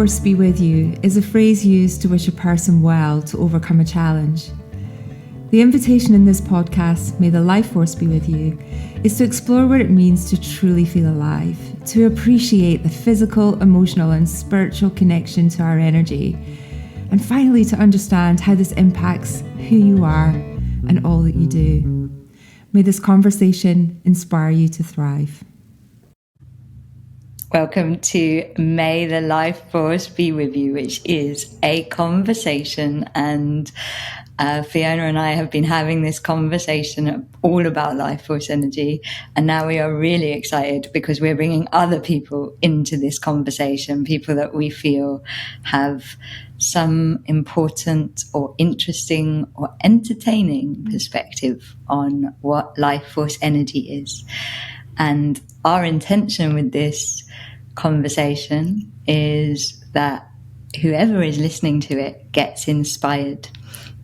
force be with you is a phrase used to wish a person well to overcome a challenge. The invitation in this podcast, May the Life Force be with you, is to explore what it means to truly feel alive, to appreciate the physical, emotional, and spiritual connection to our energy, and finally to understand how this impacts who you are and all that you do. May this conversation inspire you to thrive. Welcome to May the Life Force be with you, which is a conversation, and Fiona and I have been having this conversation all about life force energy, and now we are really excited because we're bringing other people into this conversation, people that we feel have some important or interesting or entertaining perspective on what life force energy is. And our intention with this conversation is that whoever is listening to it gets inspired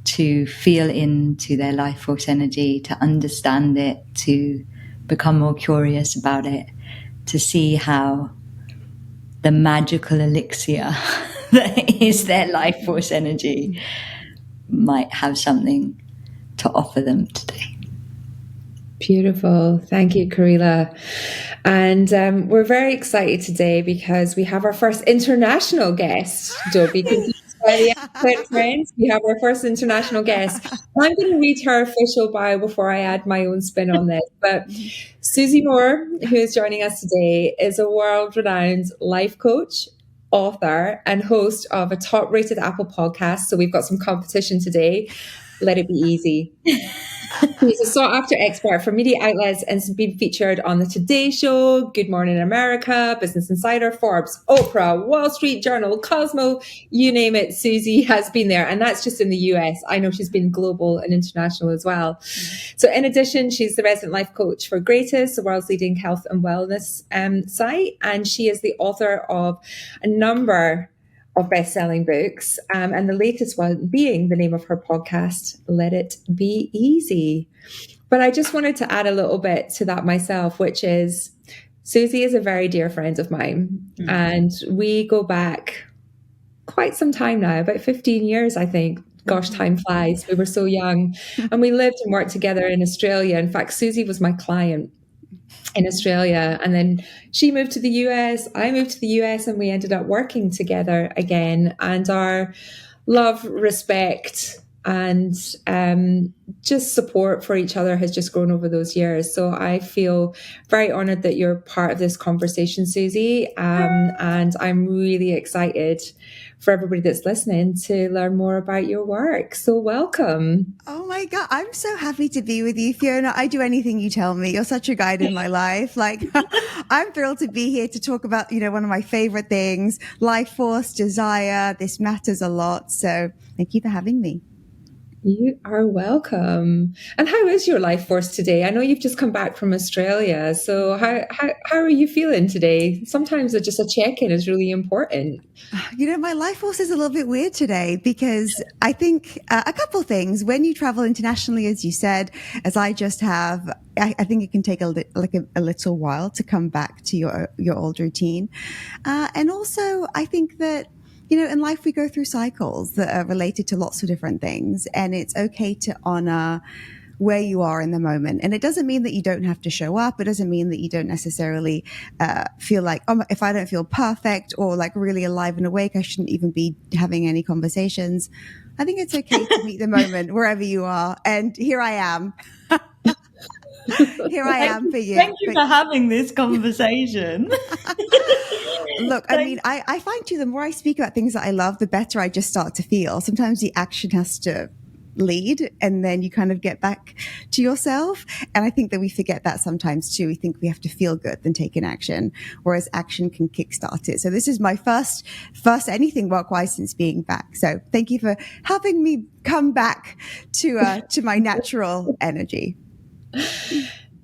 to feel into their life force energy, to understand it, to become more curious about it, to see how the magical elixir that is their life force energy might have something to offer them today. Beautiful. Thank you, Karila. And we're very excited today because we have our first international guest. Don't be confused by the accent, friends. We have our first international guest. I'm going to read her official bio before I add my own spin on this. But Susie Moore, who is joining us today, is a world-renowned life coach, author, and host of a top-rated Apple podcast. So we've got some competition today. Let it be easy. He's a sought-after expert for media outlets and has been featured on The Today Show, Good Morning America, Business Insider, Forbes, Oprah, Wall Street Journal, Cosmo, you name it, Susie has been there. And that's just in the US. I know she's been global and international as well. So in addition, she's the resident life coach for Greatest, the world's leading health and wellness site. And she is the author of a number of best-selling books, and the latest one being the name of her podcast, Let It Be Easy. But I just wanted to add a little bit to that myself, which is Susie is a very dear friend of mine, and we go back quite some time now, about 15 years, I think. Gosh, time flies. We were so young, and we lived and worked together in Australia. In fact, Susie was my client in Australia, and then she moved to the US, I moved to the US, and we ended up working together again. And our love, respect, and just support for each other has just grown over those years. So I feel very honored that you're part of this conversation, Susie, and I'm really excited for everybody that's listening to learn more about your work. So welcome. Oh my God. I'm so happy to be with you, Fiona. I do anything you tell me. You're such a guide in my life. Like, I'm thrilled to be here to talk about, one of my favorite things, life force, desire. This matters a lot. So thank you for having me. You are welcome. And how is your life force today? I know you've just come back from Australia. So how are you feeling today? Sometimes just a check-in is really important. My life force is a little bit weird today because I think a couple of things. When you travel internationally, as you said, as I just have, I think it can take a little while to come back to your old routine. And also, I think that in life, we go through cycles that are related to lots of different things, and it's okay to honor where you are in the moment. And it doesn't mean that you don't have to show up. It doesn't mean that you don't necessarily feel like, if I don't feel perfect or like really alive and awake, I shouldn't even be having any conversations. I think it's okay to meet the moment wherever you are. And here I am. Here I am for you. Thank you for having this conversation. Look, I mean, I find too, the more I speak about things that I love, the better I just start to feel. Sometimes the action has to lead and then you kind of get back to yourself. And I think that we forget that sometimes too. We think we have to feel good then take an action, whereas action can kickstart it. So this is my first anything work-wise since being back. So thank you for helping me come back to my natural energy.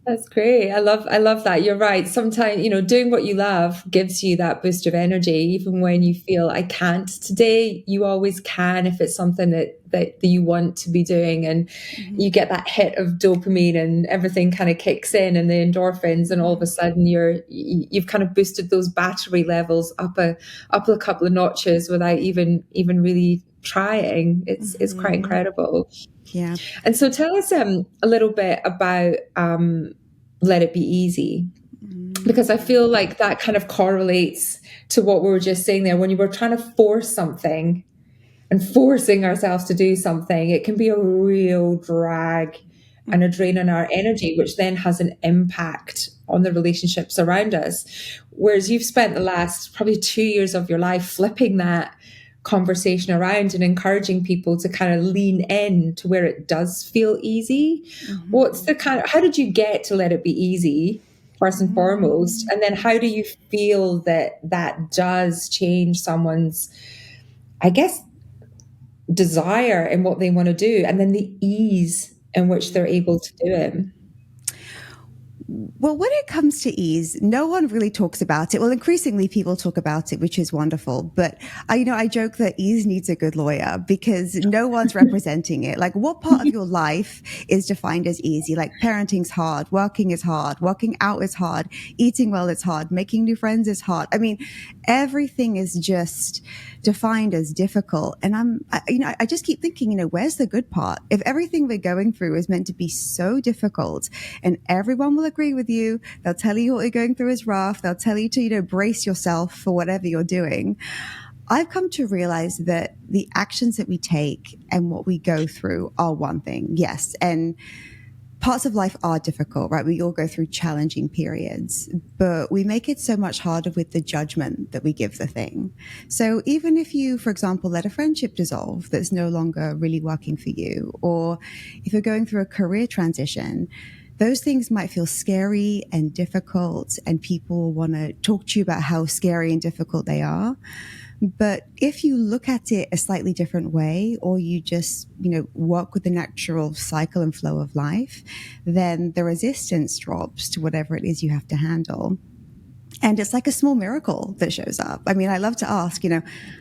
That's great. I love that. You're right. Sometimes, doing what you love gives you that boost of energy, even when you feel I can't today, you always can if it's something that you want to be doing, and you get that hit of dopamine and everything kind of kicks in, and the endorphins, and all of a sudden you've kind of boosted those battery levels up a couple of notches without even really trying. It's quite incredible. Yeah. And so tell us a little bit about Let It Be Easy, because I feel like that kind of correlates to what we were just saying there. When you were trying to force something and forcing ourselves to do something, it can be a real drag and a drain on our energy, which then has an impact on the relationships around us. Whereas you've spent the last probably 2 years of your life flipping that conversation around and encouraging people to kind of lean in to where it does feel easy. What's the how did you get to Let It Be Easy, first and foremost? And then how do you feel that does change someone's, I guess, desire in what they want to do, and then the ease in which they're able to do it? Well, when it comes to ease, no one really talks about it. Well, increasingly people talk about it, which is wonderful. But I joke that ease needs a good lawyer, because no one's representing it. Like, what part of your life is defined as easy? Like, parenting's hard, working is hard, working out is hard, eating well is hard, making new friends is hard. I mean, everything is just defined as difficult. And I just keep thinking, where's the good part? If everything we're going through is meant to be so difficult, and everyone will agree with you, they'll tell you what you're going through is rough, they'll tell you to, brace yourself for whatever you're doing. I've come to realize that the actions that we take and what we go through are one thing. Yes. And parts of life are difficult, right? We all go through challenging periods, but we make it so much harder with the judgment that we give the thing. So even if you, for example, let a friendship dissolve that's no longer really working for you, or if you're going through a career transition, those things might feel scary and difficult, and people want to talk to you about how scary and difficult they are. But if you look at it a slightly different way, or you just, work with the natural cycle and flow of life, then the resistance drops to whatever it is you have to handle. And it's like a small miracle that shows up. I mean, I love to ask,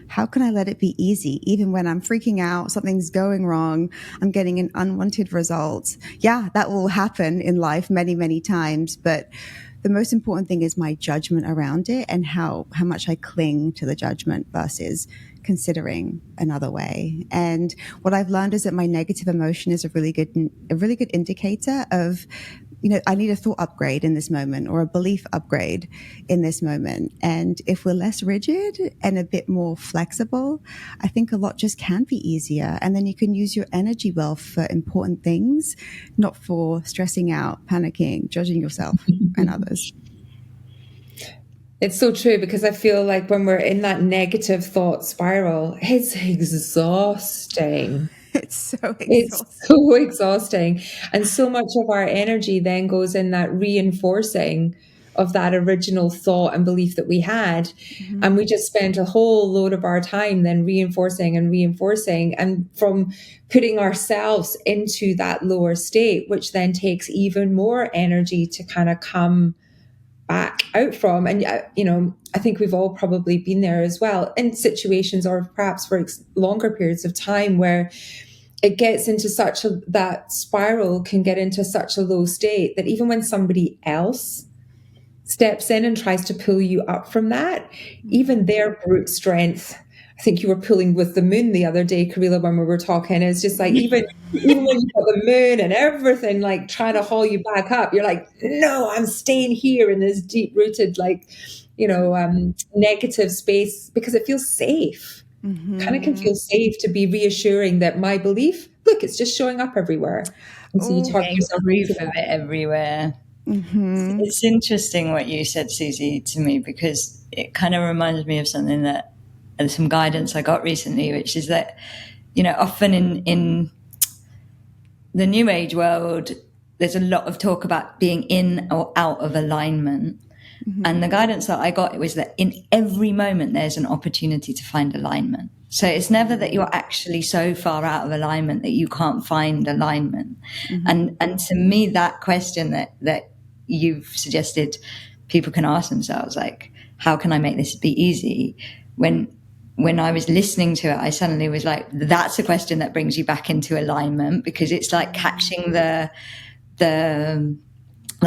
how can I let it be easy? Even when I'm freaking out, something's going wrong, I'm getting an unwanted result. Yeah, that will happen in life many, many times. But the most important thing is my judgment around it, and how much I cling to the judgment versus considering another way. And what I've learned is that my negative emotion is a really good indicator of, I need a thought upgrade in this moment, or a belief upgrade in this moment. And if we're less rigid and a bit more flexible, I think a lot just can be easier. And then you can use your energy well for important things, not for stressing out, panicking, judging yourself and others. It's so true, because I feel like when we're in that negative thought spiral, it's exhausting. It's so exhausting. It's so exhausting. And so much of our energy then goes in that reinforcing of that original thought and belief that we had. And we just spend a whole load of our time then reinforcing and reinforcing, and from putting ourselves into that lower state, which then takes even more energy to kind of come back out from. And, I think we've all probably been there as well, in situations, or perhaps for longer periods of time, where it gets into that spiral can get into such a low state that even when somebody else steps in and tries to pull you up from that, even their brute strength, I think you were pulling with the moon the other day, Karila, when we were talking, it's just like, even when you've got the moon and everything, like trying to haul you back up, you're like, no, I'm staying here in this deep rooted, negative space, because it feels safe. Kind of can feel safe to be reassuring that my belief, look, it's just showing up everywhere. And so you talk yourself proof of it everywhere. It's interesting what you said, Susie, to me, because it kind of reminds me of something that, and some guidance I got recently, which is that, often in the New Age world, there's a lot of talk about being in or out of alignment. And the guidance that I got was that in every moment, there's an opportunity to find alignment. So it's never that you're actually so far out of alignment that you can't find alignment. And to me, that question that you've suggested people can ask themselves, like, how can I make this be easy? When I was listening to it, I suddenly was like, that's a question that brings you back into alignment, because it's like catching the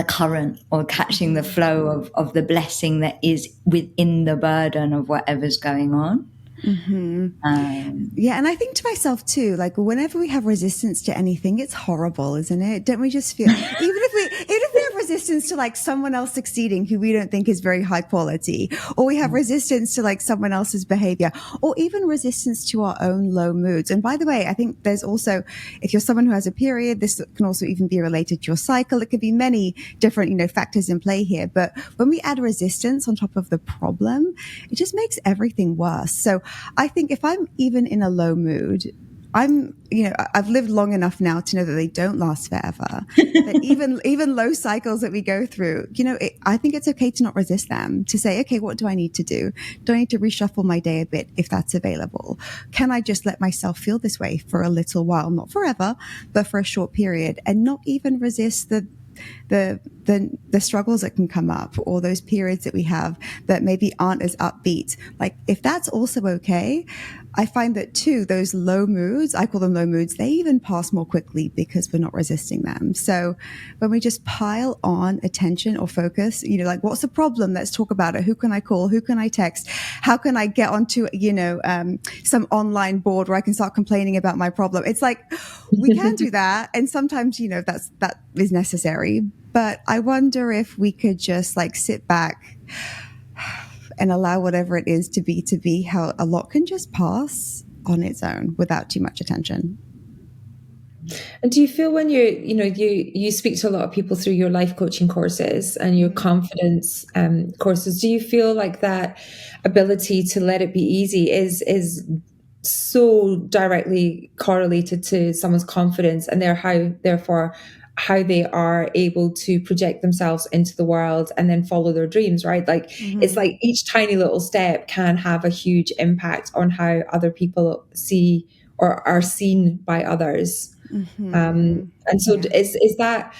current, or catching the flow of the blessing that is within the burden of whatever's going on. Yeah, and I think to myself too, like whenever we have resistance to anything, it's horrible, isn't it? Don't we just feel, even if we have resistance to like someone else succeeding who we don't think is very high quality, or we have resistance to like someone else's behavior, or even resistance to our own low moods. And by the way, I think there's also, if you're someone who has a period, this can also even be related to your cycle. It could be many different, factors in play here. But when we add resistance on top of the problem, it just makes everything worse. So I think if I'm even in a low mood, I've lived long enough now to know that they don't last forever. That even low cycles that we go through, I think it's okay to not resist them, to say, okay, what do I need to do? Do I need to reshuffle my day a bit if that's available? Can I just let myself feel this way for a little while, not forever, but for a short period, and not even resist the struggles that can come up, or those periods that we have that maybe aren't as upbeat. Like if that's also okay, I find that too, those low moods, I call them low moods, they even pass more quickly because we're not resisting them. So when we just pile on attention or focus, like what's the problem? Let's talk about it. Who can I call? Who can I text? How can I get onto, some online board where I can start complaining about my problem? It's like, we can do that. And sometimes, that is necessary. But I wonder if we could just like sit back and allow whatever it is to be, how a lot can just pass on its own without too much attention. And do you feel when you speak to a lot of people through your life coaching courses and your confidence courses, do you feel like that ability to let it be easy is so directly correlated to someone's confidence, and therefore how they are able to project themselves into the world and then follow their dreams, right? Like it's like each tiny little step can have a huge impact on how other people see or are seen by others. And so is that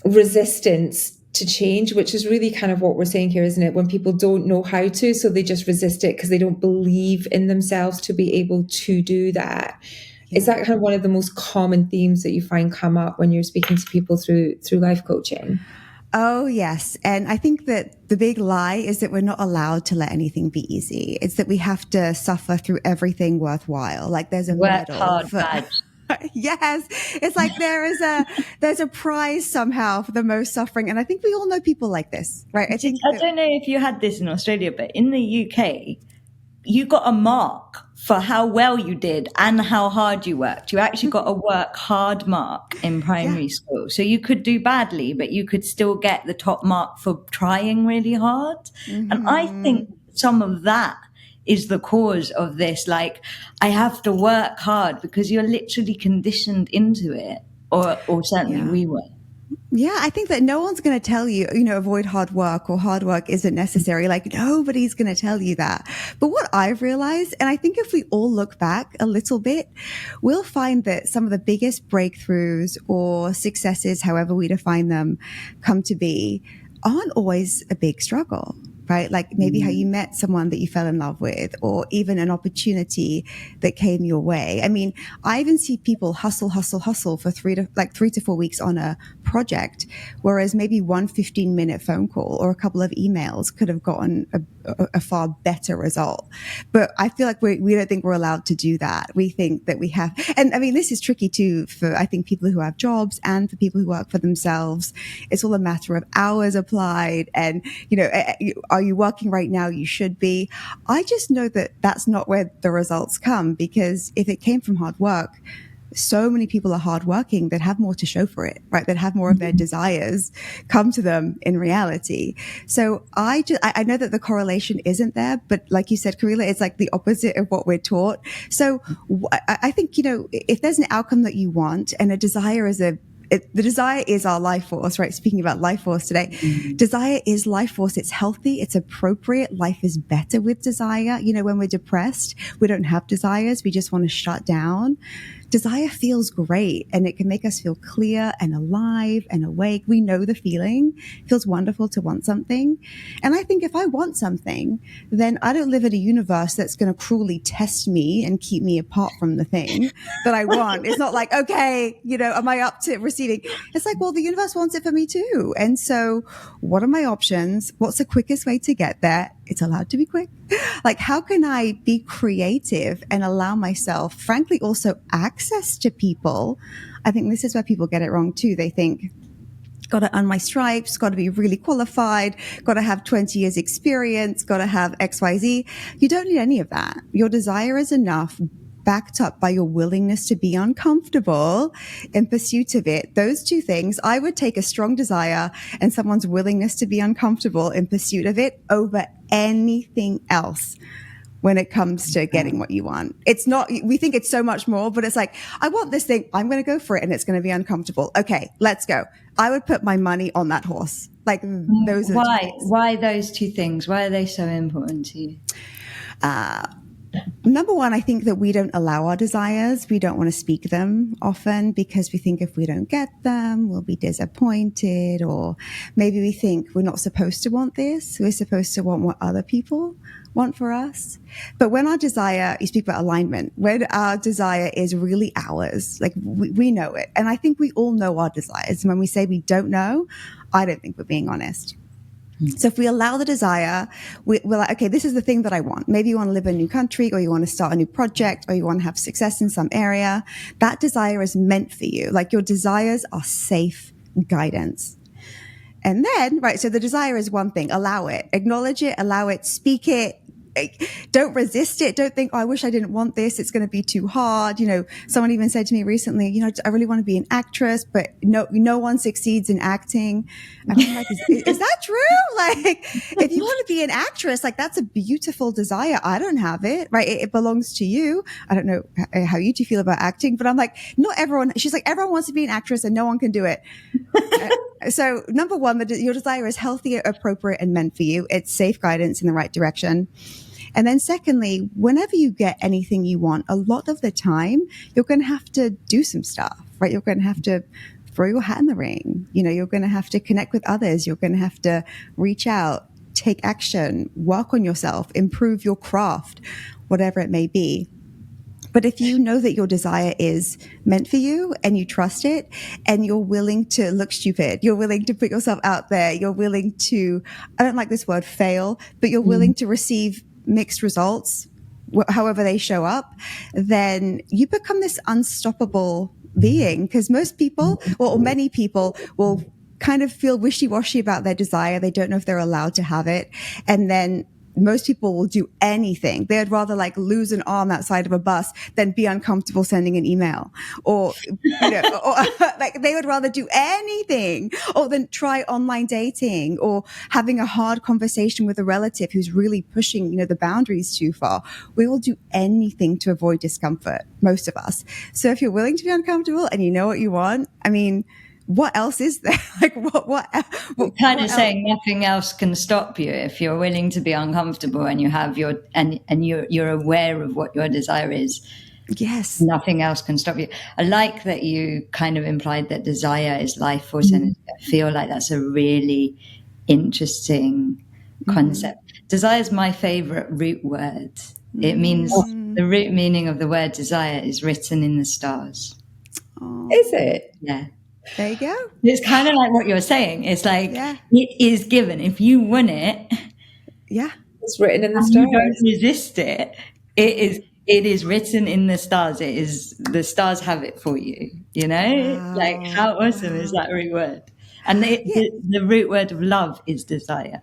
resistance to change, which is really kind of what we're saying here, isn't it? When people don't know how to, so they just resist it because they don't believe in themselves to be able to do that. Is that kind of one of the most common themes that you find come up when you're speaking to people through life coaching? Oh, yes. And I think that the big lie is that we're not allowed to let anything be easy. It's that we have to suffer through everything worthwhile. Like there's a Work medal hard badge. Yes. It's like there's a prize somehow for the most suffering. And I think we all know people like this, right? I don't know if you had this in Australia, but in the UK, you got a mark for how well you did and how hard you worked. You actually got a work hard mark in primary school. So you could do badly, but you could still get the top mark for trying really hard. And I think some of that is the cause of this. Like, I have to work hard because you're literally conditioned into it, or certainly we were. Yeah, I think that no one's going to tell you, avoid hard work or hard work isn't necessary. Like nobody's going to tell you that. But what I've realized, and I think if we all look back a little bit, we'll find that some of the biggest breakthroughs or successes, however we define them, come to be, aren't always a big struggle. Right? Like maybe how you met someone that you fell in love with, or even an opportunity that came your way. I mean, I even see people hustle for 3 to 4 weeks on a project, whereas maybe one 15-minute phone call or a couple of emails could have gotten a far better result. But I feel like we don't think we're allowed to do that. We think that we have, and I mean, this is tricky too for, I think, people who have jobs and for people who work for themselves. It's all a matter of hours applied and, are you working right now? You should be. I just know that that's not where the results come, because if it came from hard work, so many people are hardworking that have more to show for it, right? That have more of their desires come to them in reality. So I know that the correlation isn't there, but like you said, Karila, it's like the opposite of what we're taught. So I think, if there's an outcome that you want and a desire is the desire is our life force, right? Speaking about life force today, desire is life force. It's healthy. It's appropriate. Life is better with desire. When we're depressed, we don't have desires. We just want to shut down. desire feels great and it can make us feel clear and alive and awake. We know the feeling. It feels wonderful to want something. And I think if I want something, then I don't live in a universe that's going to cruelly test me and keep me apart from the thing that I want. It's not like, okay, am I up to receiving? It's like, well, the universe wants it for me too. And so what are my options? What's the quickest way to get there? It's allowed to be quick. Like, how can I be creative and allow myself, frankly, also access to people? I think this is where people get it wrong too. They think, got to earn my stripes, got to be really qualified, got to have 20 years experience, got to have XYZ. You don't need any of that. Your desire is enough, backed up by your willingness to be uncomfortable in pursuit of it. Those two things, I would take a strong desire and someone's willingness to be uncomfortable in pursuit of it over anything else when it comes to getting what you want. It's not, we think it's so much more, but it's like, I want this thing, I'm going to go for it and it's going to be uncomfortable. Okay, let's go. I would put my money on that horse. Like those are why those two things? Why are they so important to you? Number one, I think that we don't allow our desires. We don't want to speak them often because we think if we don't get them, we'll be disappointed, or maybe we think we're not supposed to want this. We're supposed to want what other people want for us. But when our desire, you speak about alignment, when our desire is really ours, like we know it. And I think we all know our desires. And when we say we don't know, I don't think we're being honest. So if we allow the desire, we're like, okay, this is the thing that I want. Maybe you want to live in a new country, or you want to start a new project, or you want to have success in some area. That desire is meant for you. Like your desires are safe guidance. And then, right, so the desire is one thing. Allow it. Acknowledge it. Allow it. Speak it. Don't resist it. Don't think, oh, I wish I didn't want this. It's going to be too hard. Someone even said to me recently, I really want to be an actress, but no one succeeds in acting. And I'm like, is that true? Like, if you want to be an actress, like that's a beautiful desire. I don't have it, right? It belongs to you. I don't know how you two feel about acting, but I'm like, not everyone. She's like, everyone wants to be an actress and no one can do it. So number one, your desire is healthy, appropriate, and meant for you. It's safe guidance in the right direction. And then secondly, whenever you get anything you want, a lot of the time, you're going to have to do some stuff, right? You're going to have to throw your hat in the ring. You're going to have to connect with others. You're going to have to reach out, take action, work on yourself, improve your craft, whatever it may be. But if you know that your desire is meant for you and you trust it and you're willing to look stupid, you're willing to put yourself out there, you're willing to, I don't like this word fail, but you're willing to receive mixed results, however they show up, then you become this unstoppable being. Because most people, or many people, will kind of feel wishy-washy about their desire. They don't know if they're allowed to have it. And then most people will do anything. They'd rather like lose an arm outside of a bus than be uncomfortable sending an email, or like they would rather do anything, or than try online dating, or having a hard conversation with a relative who's really pushing, the boundaries too far. We will do anything to avoid discomfort, most of us. So if you're willing to be uncomfortable and you know what you want, I mean, what else is there? Like what kind of saying nothing else can stop you if you're willing to be uncomfortable and you have you're aware of what your desire is. Yes. Nothing else can stop you. I like that you kind of implied that desire is life force, and I feel like that's a really interesting concept. Desire is my favorite root word. It means the root meaning of the word desire is written in the stars. Oh. Is it? Yeah. There you go. It's kind of like what you're saying. It's like it is given. If you want it, it's written in the stars. You don't resist it. It is written in the stars. It is the stars have it for you. Wow. Like how awesome is that root word? And the root word of love is desire.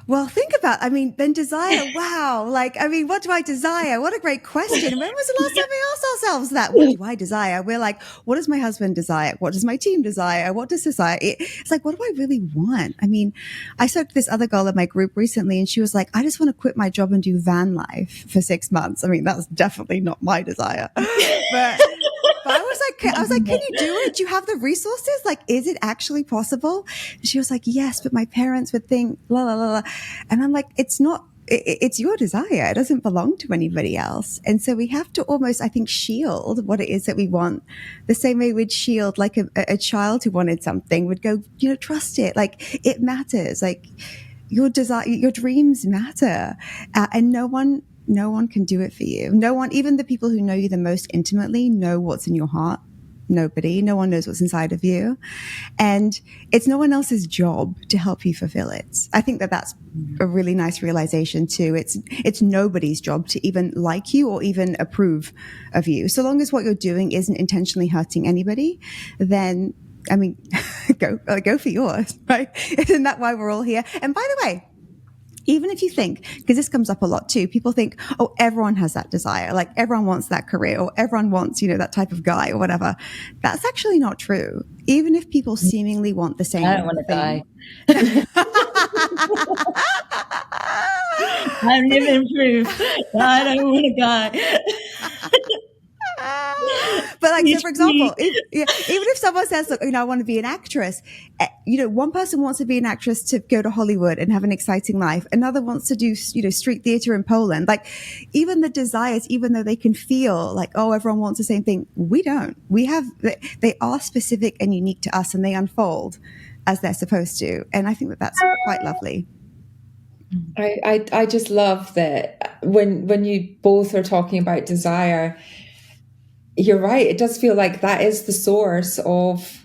Well, think about, then desire, wow. What do I desire? What a great question. When was the last time we asked ourselves that? What do I desire? We're like, what does my husband desire? What does my team desire? What does society? It's like, what do I really want? I spoke to this other girl in my group recently and she was like, I just want to quit my job and do van life for 6 months. That's definitely not my desire. But I was like, can you do it? Do you have the resources? Like, is it actually possible? And she was like, yes, but my parents would think, la, la, la, la. And I'm like, it's not it's your desire. It doesn't belong to anybody else. And so we have to almost, I think, shield what it is that we want the same way we'd shield like a child who wanted something would go, trust it. Like it matters. Like your desire, your dreams matter. And no one can do it for you. No one, even the people who know you the most intimately, know what's in your heart. No one knows what's inside of you. And it's no one else's job to help you fulfill it. I think that that's a really nice realization too. It's nobody's job to even like you or even approve of you. So long as what you're doing isn't intentionally hurting anybody, then, I mean, go for yours, right? Isn't that why we're all here? And by the way, even if you think, because this comes up a lot too, people think, oh, everyone has that desire. Like everyone wants that career or everyone wants, that type of guy or whatever. That's actually not true. Even if people seemingly want the same I don't want to thing. I'm living proof. I don't want to die. But like, so for example, even if someone says, look, I want to be an actress, one person wants to be an actress to go to Hollywood and have an exciting life. Another wants to do, street theater in Poland. Like even the desires, even though they can feel like, oh, everyone wants the same thing. We don't. They are specific and unique to us and they unfold as they're supposed to. And I think that that's quite lovely. I just love that when you both are talking about desire, you're right. It does feel like that is the source of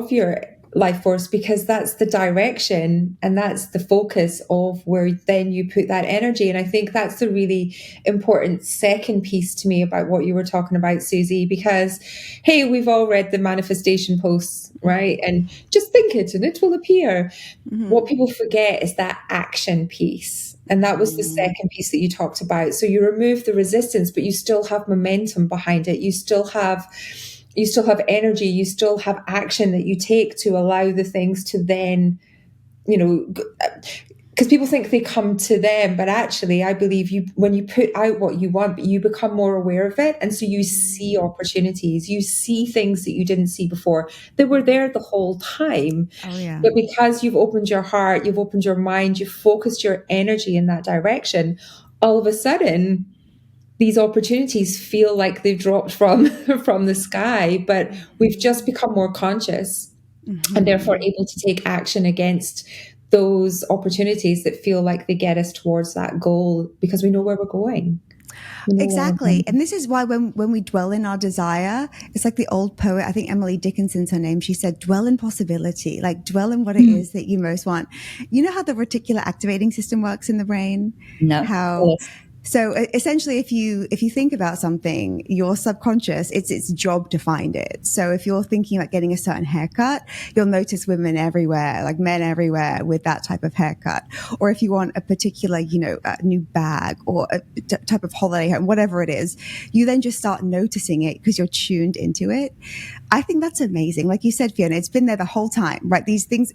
your life force, because that's the direction and that's the focus of where then you put that energy. And I think that's the really important second piece to me about what you were talking about, Susie, because, hey, we've all read the manifestation posts, right? And just think it and it will appear. Mm-hmm. What people forget is that action piece. And that was the second piece that you talked about. So you remove the resistance, but you still have momentum behind it. You still have energy. You still have action that you take to allow the things to then, because people think they come to them, but actually I believe when you put out what you want, you become more aware of it. And so you see opportunities, you see things that you didn't see before that were there the whole time. Oh, yeah. But because you've opened your heart, you've opened your mind, you've focused your energy in that direction, all of a sudden these opportunities feel like they've dropped from the sky, but we've just become more conscious and therefore able to take action against those opportunities that feel like they get us towards that goal because we know where we're going. Exactly. And this is why when we dwell in our desire, it's like the old poet, I think Emily Dickinson's her name, she said, dwell in possibility, like dwell in what it is that you most want. You know how the reticular activating system works in the brain? No. So essentially, if you think about something, your subconscious, it's its job to find it. So if you're thinking about getting a certain haircut, you'll notice women everywhere, like men everywhere with that type of haircut. Or if you want a particular, a new bag or a type of holiday home, whatever it is, you then just start noticing it because you're tuned into it. I think that's amazing. Like you said, Fiona, it's been there the whole time, right? These things,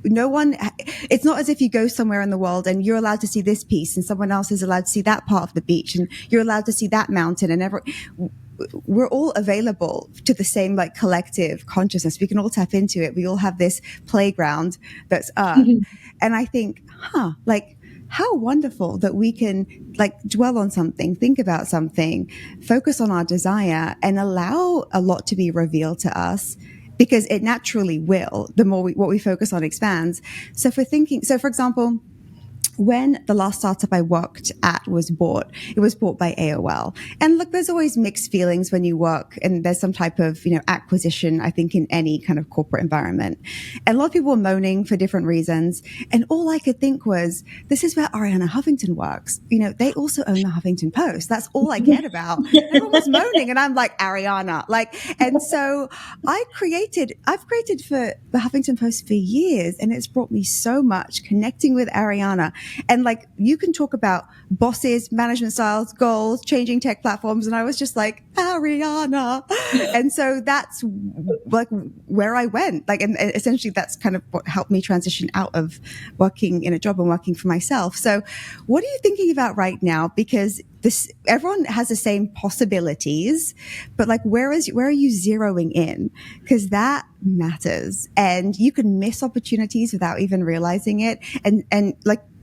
it's not as if you go somewhere in the world and you're allowed to see this piece and someone else is allowed to see that part of the beach and you're allowed to see that mountain and we're all available to the same like collective consciousness. We can all tap into it. We all have this playground that's Earth. And I think, how wonderful that we can like dwell on something, think about something, focus on our desire and allow a lot to be revealed to us because it naturally will. The more what we focus on expands. So for example, when the last startup I worked at was bought, it was bought by AOL. And look, there's always mixed feelings when you work and there's some type of, acquisition, I think, in any kind of corporate environment. And a lot of people were moaning for different reasons. And all I could think was, this is where Arianna Huffington works. They also own the Huffington Post. That's all I cared about. Everyone was moaning and I'm like, Arianna, and so I've created for the Huffington Post for years and it's brought me so much connecting with Arianna. And you can talk about bosses, management styles, goals, changing tech platforms. And I was just like, Arianna. And so that's where I went. And essentially that's kind of what helped me transition out of working in a job and working for myself. So what are you thinking about right now? Because everyone has the same possibilities, but where are you zeroing in? Because that matters and you can miss opportunities without even realizing it. And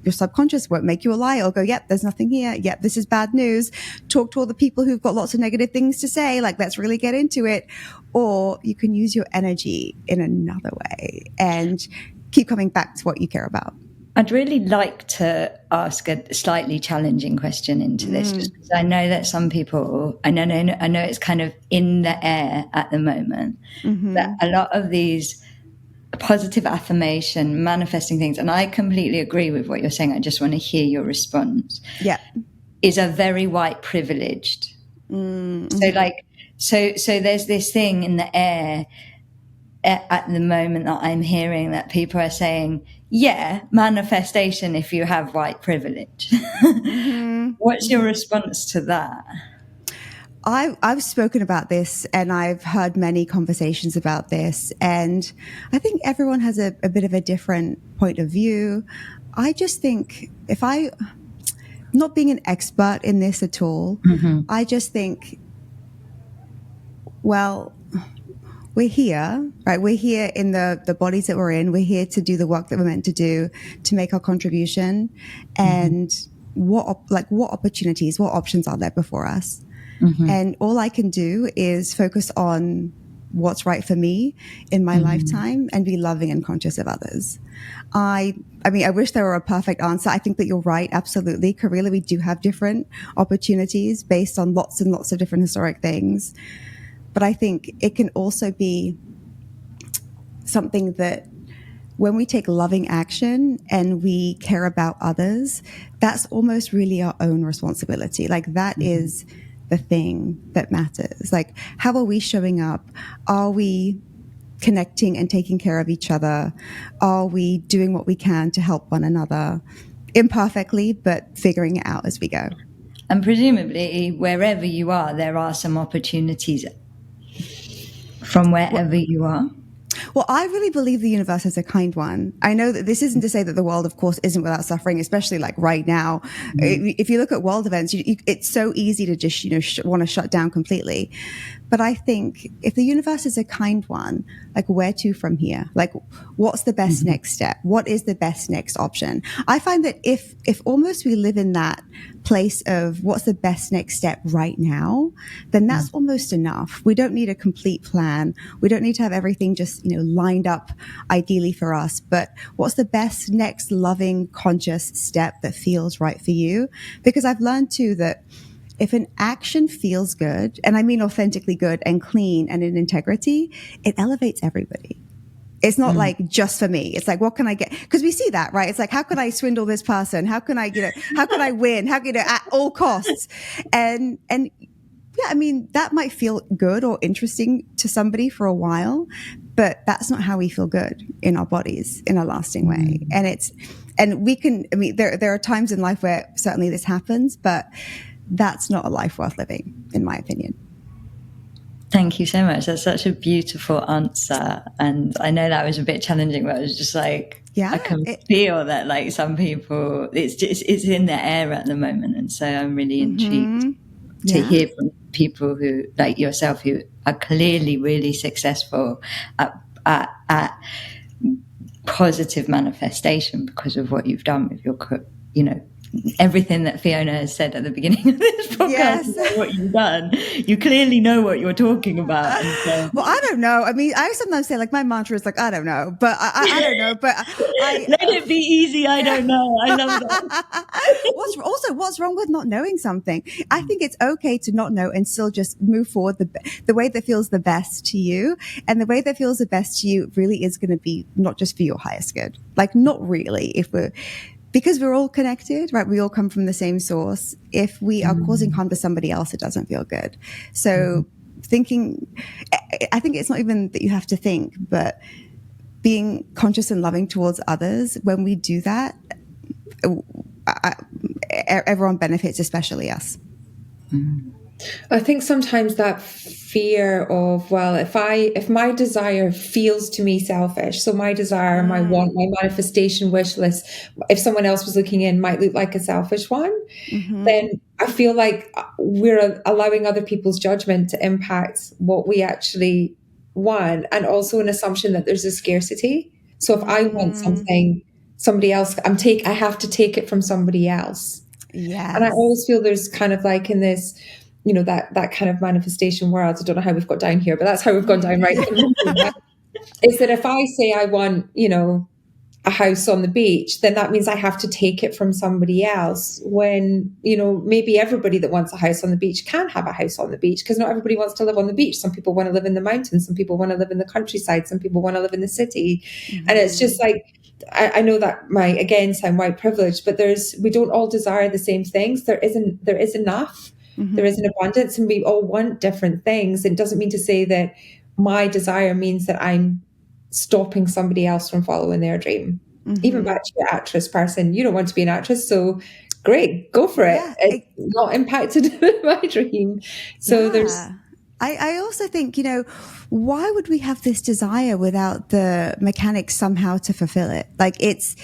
your subconscious won't make you a liar. It'll go, yep, there's nothing here. Yep, this is bad news. Talk to all the people who've got lots of negative things to say. Like, let's really get into it. Or you can use your energy in another way and keep coming back to what you care about. I'd really like to ask a slightly challenging question into this, just because I know that some people, I know it's kind of in the air at the moment, that a lot of these positive affirmation, manifesting things, and I completely agree with what you're saying. I just want to hear your response. Yeah, is a very white privileged. So there's this thing in the air at the moment that I'm hearing that people are saying, yeah, manifestation if you have white privilege. What's your response to that? I've spoken about this and I've heard many conversations about this, and I think everyone has a bit of a different point of view. I just think not being an expert in this at all, I just think, well, we're here, right? We're here in the bodies that we're in. We're here to do the work that we're meant to do, to make our contribution. And what opportunities, what options are there before us? And all I can do is focus on what's right for me in my lifetime and be loving and conscious of others. I mean, I wish there were a perfect answer. I think that you're right. Absolutely. Karila, we do have different opportunities based on lots and lots of different historic things. But I think it can also be something that when we take loving action and we care about others, that's almost really our own responsibility. Like, that is the thing that matters. Like, how are we showing up? Are we connecting and taking care of each other? Are we doing what we can to help one another? Imperfectly, but figuring it out as we go. And presumably, wherever you are, there are some opportunities from wherever you are. Well, I really believe the universe is a kind one. I know that this isn't to say that the world, of course, isn't without suffering, especially like right now. If you look at world events, it's so easy to just, want to shut down completely. But I think if the universe is a kind one, like, where to from here? Like, what's the best next step? What is the best next option? I find that if almost we live in that place of what's the best next step right now, then that's almost enough. We don't need a complete plan. We don't need to have everything just, lined up ideally for us. But what's the best next loving, conscious step that feels right for you? Because I've learned too that if an action feels good, and I mean authentically good and clean and in integrity, it elevates everybody. It's not like just for me. It's like, what can I get? Because we see that, right? It's like, how can I swindle this person? How can I, how can I win? How can at all costs? And yeah, I mean, that might feel good or interesting to somebody for a while, but that's not how we feel good in our bodies in a lasting way. And we can, I mean, there are times in life where certainly this happens, but that's not a life worth living, in my opinion. Thank you so much. That's such a beautiful answer. And I know that was a bit challenging, but it was just like, I can feel that like some people, it's in the air at the moment. And so I'm really intrigued to hear from people who, like yourself, who are clearly really successful at positive manifestation because of what you've done with your, everything that Fiona has said at the beginning of this podcast, what you've done. You clearly know what you're talking about. And so. Well, I don't know. I mean, I sometimes say, like, my mantra is like, I don't know, but I don't know, but let it be easy. I don't know. I love that. What's wrong with not knowing something? I think it's okay to not know and still just move forward the way that feels the best to you. And the way that feels the best to you really is going to be not just for your highest good. Like, not really, because we're all connected, right? We all come from the same source. If we are causing harm to somebody else, it doesn't feel good. So I think it's not even that you have to think, but being conscious and loving towards others, when we do that, everyone benefits, especially us. I think sometimes that fear of, well, if my desire feels to me selfish, so my desire, my want, my manifestation wish list, if someone else was looking in, might look like a selfish one, then I feel like we're allowing other people's judgment to impact what we actually want, and also an assumption that there's a scarcity. So if I want something somebody else. I have to take it from somebody else. Yes. And I always feel there's kind of like in this, that kind of manifestation world. I don't know how we've got down here, but that's how we've gone down right now. Is that if I say I want, a house on the beach, then that means I have to take it from somebody else, when, maybe everybody that wants a house on the beach can have a house on the beach, because not everybody wants to live on the beach. Some people want to live in the mountains. Some people want to live in the countryside. Some people want to live in the city. Mm-hmm. And it's just like, I know that might, again, sound white privilege, but we don't all desire the same things. There is enough. Mm-hmm. There is an abundance, and we all want different things. It doesn't mean to say that my desire means that I'm stopping somebody else from following their dream. Mm-hmm. Even back to your actress person, you don't want to be an actress, so great, go for it. Yeah, it's not impacted my dream. So there's. I also think, why would we have this desire without the mechanics somehow to fulfill it? Like it's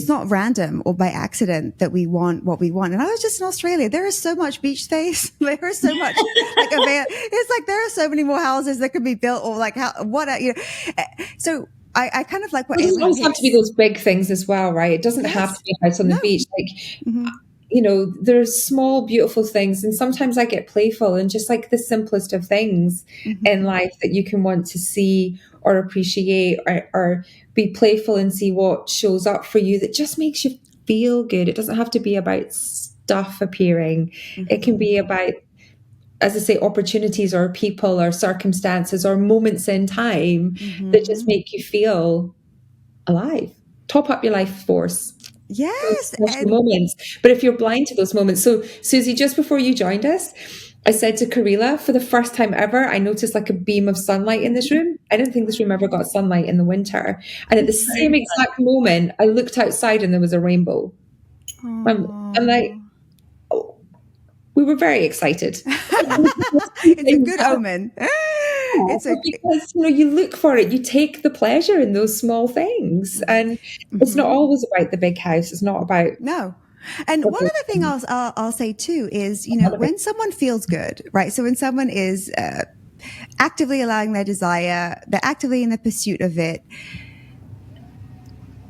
not random or by accident that we want what we want. And I was just in Australia. There is so much beach space. There is so much it's like there are so many more houses that could be built, or like so I kind of like what it doesn't always have to be those big things as well, right? It doesn't have to be a house on the beach. Like, there's small, beautiful things. And sometimes I get playful, and just like the simplest of things in life that you can want to see or appreciate, or be playful and see what shows up for you that just makes you feel good. It doesn't have to be about stuff appearing. It can be about, as I say, opportunities or people or circumstances or moments in time that just make you feel alive. Top up your life force. Yes. Moments. But if you're blind to those moments. So Susie, just before you joined us, I said to Karila, for the first time ever, I noticed like a beam of sunlight in this room. I didn't think this room ever got sunlight in the winter. And at the same exact moment, I looked outside and there was a rainbow. I'm like, we were very excited. It's a good omen. Because you look for it, you take the pleasure in those small things, and it's not always about the big house. It's not about And one other thing I'll say too is when someone feels good, right? So when someone is actively allowing their desire, they're actively in the pursuit of it,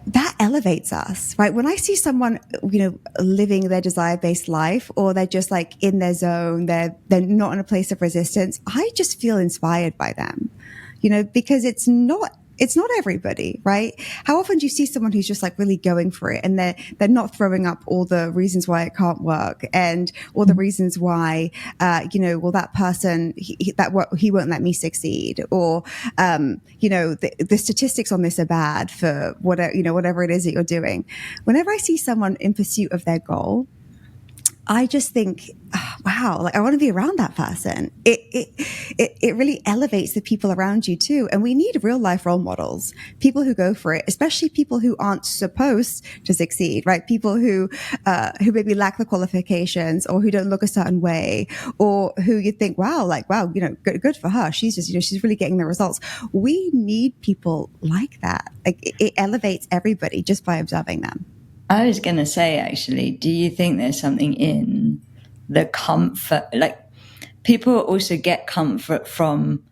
that elevates us, right? When I see someone, living their desire-based life, or they're just like in their zone, they're not in a place of resistance, I just feel inspired by them, because it's not everybody, right? How often do you see someone who's just like really going for it, and they're not throwing up all the reasons why it can't work, and all the reasons why, that person, he won't let me succeed, or, the statistics on this are bad for whatever it is that you're doing. Whenever I see someone in pursuit of their goal, I just think, wow, like I want to be around that person. It really elevates the people around you too. And we need real life role models, people who go for it, especially people who aren't supposed to succeed, right? People who maybe lack the qualifications, or who don't look a certain way, or who you think, wow, good for her. She's just, she's really getting the results. We need people like that. Like it elevates everybody just by observing them. I was going to say, actually, do you think there's something in the comfort? Like, people also get comfort from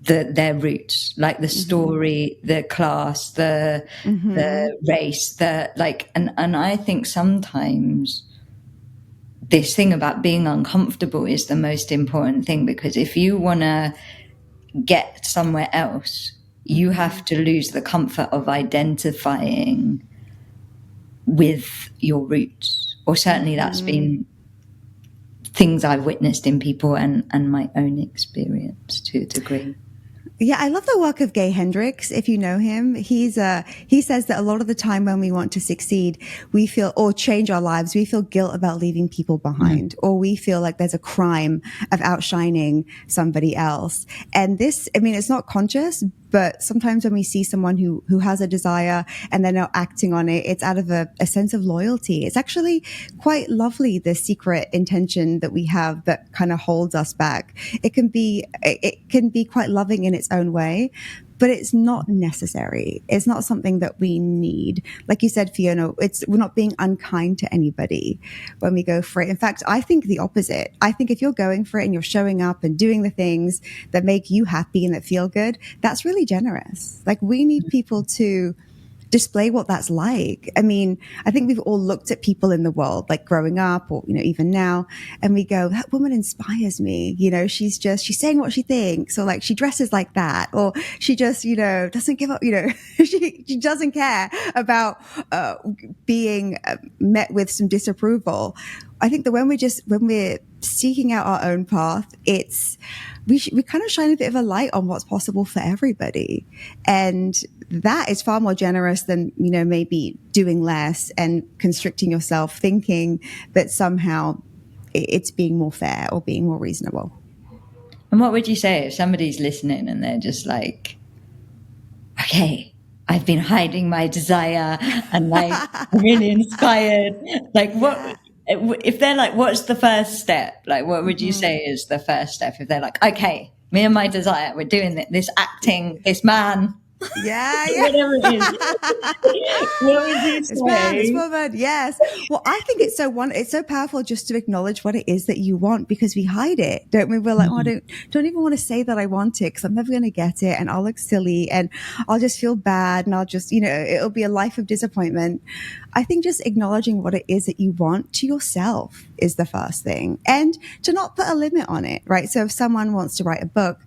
their roots, like the story, the class, the race, and I think sometimes this thing about being uncomfortable is the most important thing, because if you want to get somewhere else, you have to lose the comfort of identifying with your roots, or certainly that's been things I've witnessed in people and my own experience to a degree. Yeah, I love the work of Gay Hendricks. If you know him, he says that a lot of the time when we want to succeed, we feel, or change our lives, we feel guilt about leaving people behind, or we feel like there's a crime of outshining somebody else. And this, it's not conscious, but sometimes when we see someone who has a desire and they're not acting on it, it's out of a sense of loyalty. It's actually quite lovely, the secret intention that we have that kind of holds us back. It can be quite loving in its own way, but it's not necessary. It's not something that we need. Like you said, Fiona, we're not being unkind to anybody when we go for it. In fact, I think the opposite. I think if you're going for it and you're showing up and doing the things that make you happy and that feel good, that's really generous. Like, we need people to display what that's like. I mean, I think we've all looked at people in the world, like growing up or, even now, and we go, that woman inspires me. She's saying what she thinks, or like she dresses like that, or she just, doesn't give up, she doesn't care about being met with some disapproval. I think that when we're seeking out our own path, we kind of shine a bit of a light on what's possible for everybody. And that is far more generous than, maybe doing less and constricting yourself, thinking that somehow it's being more fair or being more reasonable. And what would you say if somebody's listening and they're just like, okay, I've been hiding my desire and like I'm really inspired. Like what, if they're like, what's the first step? Like, what would you say is the first step? If they're like, okay, me and my desire, we're doing this acting, this man. Yeah. Whatever it is. What would you say? This man, this woman, yes. Well, I think it's so powerful just to acknowledge what it is that you want, because we hide it, don't we? We're like, oh, I don't even want to say that I want it because I'm never going to get it, and I'll look silly and I'll just feel bad, and I'll just, it'll be a life of disappointment. I think just acknowledging what it is that you want to yourself is the first thing, and to not put a limit on it, right? So if someone wants to write a book,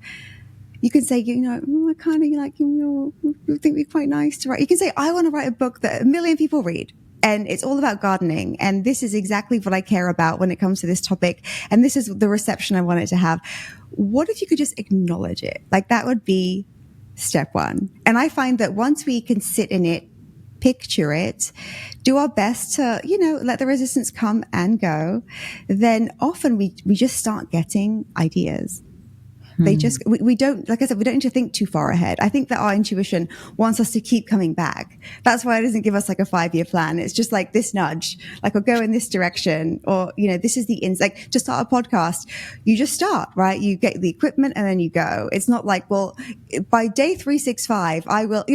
you can say, I kind of like, think it'd be quite nice to write. You can say, I want to write a book that 1 million people read. And it's all about gardening. And this is exactly what I care about when it comes to this topic. And this is the reception I want it to have. What if you could just acknowledge it? Like, that would be step one. And I find that once we can sit in it, picture it, do our best to, let the resistance come and go, then often we just start getting ideas. They just, we don't, like I said, we don't need to think too far ahead. I think that our intuition wants us to keep coming back. That's why it doesn't give us like a 5-year plan. It's just like this nudge, like, I'll go in this direction, or, this is the like, to start a podcast, you just start, right? You get the equipment and then you go. It's not like, well, by day 365, I will,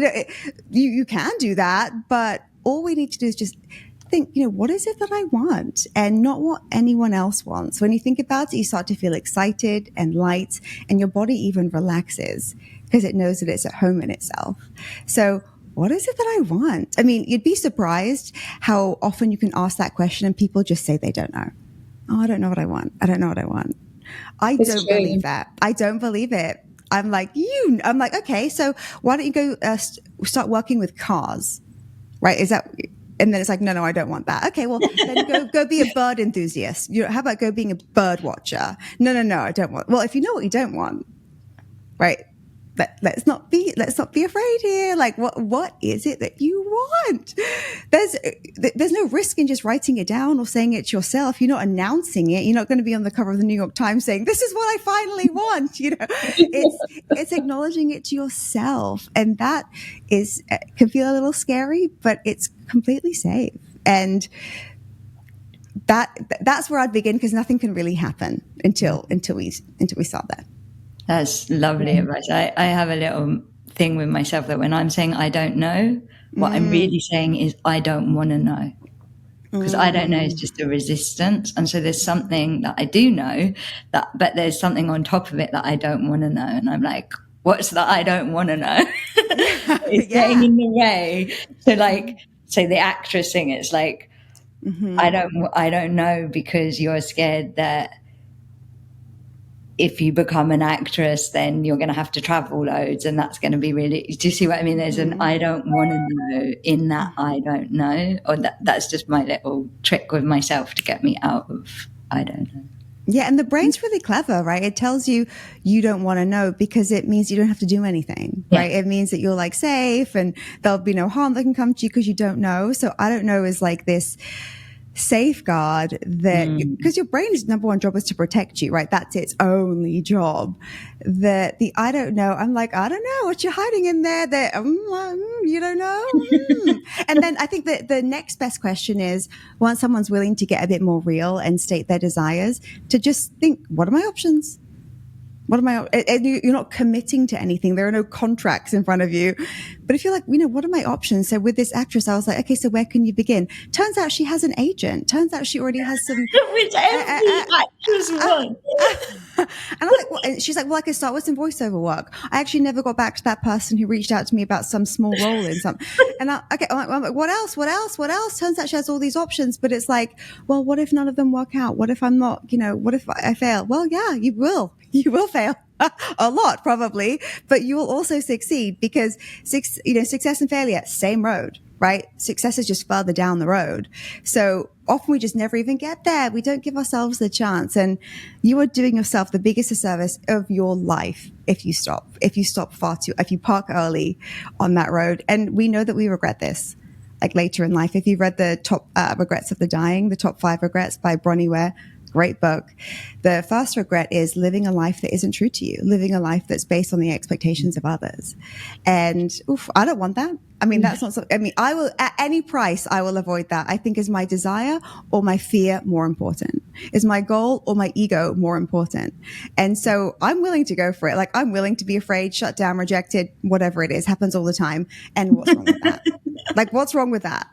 you can do that, but all we need to do is just think, what is it that I want, and not what anyone else wants. When you think about it, you start to feel excited and light, and your body even relaxes because it knows that it's at home in itself. So what is it that I want? I mean, you'd be surprised how often you can ask that question and people just say they don't know. Oh, I don't know what I want. I don't know what I want. I don't believe that. I don't believe it. I'm like, okay, so why don't you go start working with cars, right? Is that... And then it's like, no, I don't want that. Okay, well, then go be a bird enthusiast. How about go being a bird watcher? No, I don't want. Well, if you know what you don't want, right? Let's not be afraid here. Like, what is it that you want? There's no risk in just writing it down or saying it to yourself. You're not announcing it. You're not going to be on the cover of the New York Times saying, this is what I finally want. It's acknowledging it to yourself. And that can feel a little scary, but it's completely safe. And that's where I'd begin, because nothing can really happen until we start there. That's lovely advice. I have a little thing with myself that when I'm saying I don't know, what I'm really saying is I don't want to know. Because I don't know is just a resistance. And so there's something that I do know, but there's something on top of it that I don't want to know. And I'm like, what's that I don't want to know? It's getting in the way. So the actress thing, it's like, I don't know, because you're scared that if you become an actress, then you're going to have to travel loads, and that's going to be really, do you see what I mean? There's an I don't want to know in that I don't know, or that's just my little trick with myself to get me out of I don't know. Yeah, and the brain's really clever, right? It tells you don't want to know because it means you don't have to do anything, right? It means that you're like safe and there'll be no harm that can come to you because you don't know. So I don't know is like this safeguard that, because your brain's number one job is to protect you, right? That's its only job. The I don't know, I'm like, I don't know what you're hiding in there that you don't know. And then I think that the next best question is, once someone's willing to get a bit more real and state their desires, to just think, what are my options? And you're not committing to anything. There are no contracts in front of you, But if you're like, what are my options? So with this actress, I was like, okay, so where can you begin? Turns out she has an agent. Turns out she already has some. Which every actress wants. And I'm like, well, and she's like, well, I could start with some voiceover work. I actually never got back to that person who reached out to me about some small role in something. And I'm like, what else? What else? What else? Turns out she has all these options, but it's like, well, what if none of them work out? What if I'm not, what if I fail? Well, yeah, you will fail. A lot probably, but you will also succeed because success and failure, same road, right? Success is just further down the road. So often we just never even get there. We don't give ourselves the chance, and you are doing yourself the biggest disservice of your life if you stop far too, if you park early on that road. And we know that we regret this. Like later in life, if you've read the top regrets of the dying, the top 5 regrets by Bronnie Ware, great book. The first regret is living a life that isn't true to you, living a life that's based on the expectations of others. And I don't want that. I mean, that's not so, I mean, I will, at any price, I will avoid that. I think, is my desire or my fear more important? Is my goal or my ego more important? And so I'm willing to go for it. Like, I'm willing to be afraid, shut down, rejected, whatever it is, happens all the time. And what's wrong with that? Like, what's wrong with that?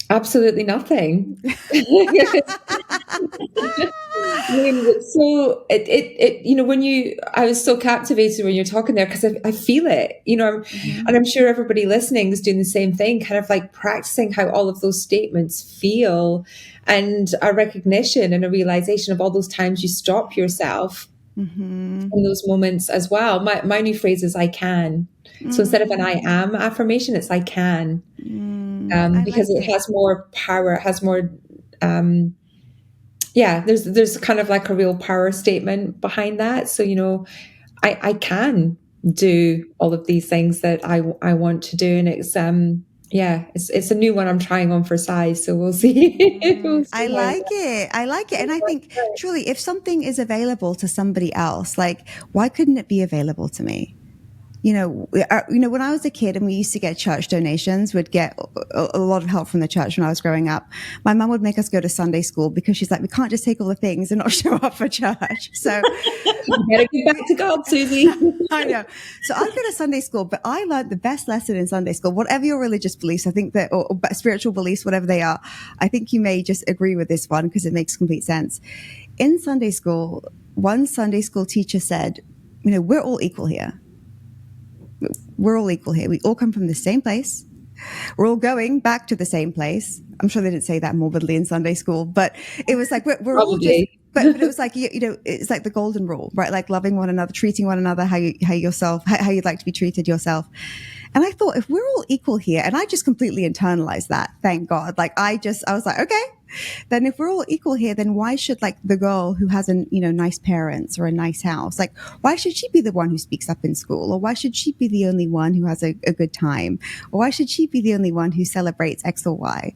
Absolutely nothing. So I was so captivated when you're talking there, because I feel it, and I'm sure everybody listening is doing the same thing, kind of like practicing how all of those statements feel, and a recognition and a realization of all those times you stop yourself in those moments as well. My new phrase is I can. So instead of an I am affirmation, it's I can. Because it has more power, it has more, there's kind of like a real power statement behind that. So, I can do all of these things that I want to do. And it's a new one I'm trying on for size. So we'll see. I like it. And I think truly, if something is available to somebody else, like, why couldn't it be available to me? When I was a kid and we used to get church donations, we'd get a lot of help from the church when I was growing up. My mum would make us go to Sunday school because she's like, we can't just take all the things and not show up for church. So you better get back to God, Susie. I know. So I'd go to Sunday school, but I learned the best lesson in Sunday school, whatever your religious beliefs, I think that, or spiritual beliefs, whatever they are, I think you may just agree with this one because it makes complete sense. In Sunday school, one Sunday school teacher said, we're all equal here. We're all equal here. We all come from the same place. We're all going back to the same place. I'm sure they didn't say that morbidly in Sunday school, but it was like, we're all just, but it was like, it's like the golden rule, right? Like loving one another, treating one another how you'd like to be treated yourself. And I thought, if we're all equal here, and I just completely internalized that, thank God. Like, I was like, okay, then if we're all equal here, then why should, like, the girl who has nice parents or a nice house, like, why should she be the one who speaks up in school? Or why should she be the only one who has a good time? Or why should she be the only one who celebrates X or Y?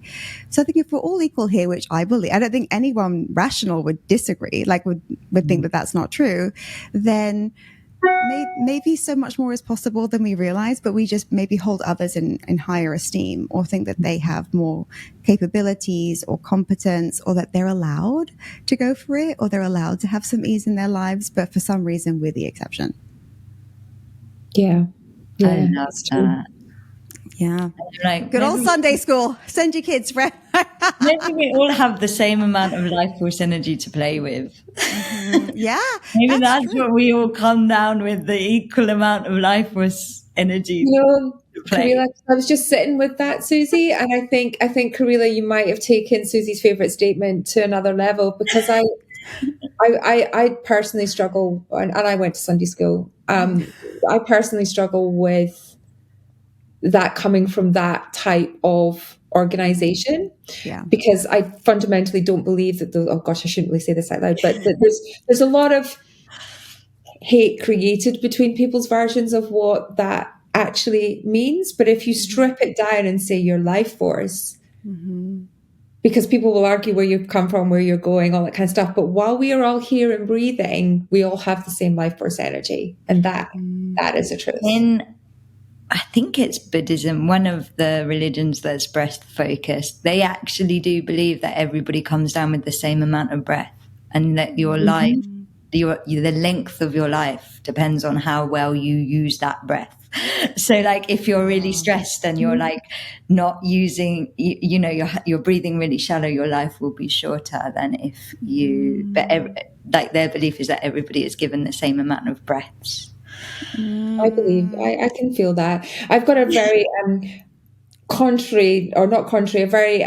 So I think if we're all equal here, which I believe, I don't think anyone rational would disagree, like would think that that's not true, then maybe so much more is possible than we realize, but we just maybe hold others in higher esteem, or think that they have more capabilities or competence, or that they're allowed to go for it, or they're allowed to have some ease in their lives, but for some reason we're the exception. Yeah. I love that. Yeah. Like, good old Sunday school. Send your kids, friend. Maybe we all have the same amount of life force energy to play with. Yeah. Maybe that's what we all come down with, the equal amount of life force energy. Karila, I was just sitting with that, Susie, and I think Karila, you might have taken Susie's favorite statement to another level, because I personally struggle, and I went to Sunday school. I personally struggle with that coming from that type of organization, because I fundamentally don't believe that I shouldn't really say this out loud, but there's a lot of hate created between people's versions of what that actually means. But if you strip it down and say your life force, because people will argue where you come from, where you're going, all that kind of stuff, but while we are all here and breathing, we all have the same life force energy, and that is the truth. I think it's Buddhism, one of the religions that's breath focused. They actually do believe that everybody comes down with the same amount of breath, and that your life the length of your life depends on how well you use that breath. So like if you're really stressed and you're like not using, you're breathing really shallow, your life will be shorter than if you, like their belief is that everybody is given the same amount of breaths. I believe, I can feel that. I've got a very a very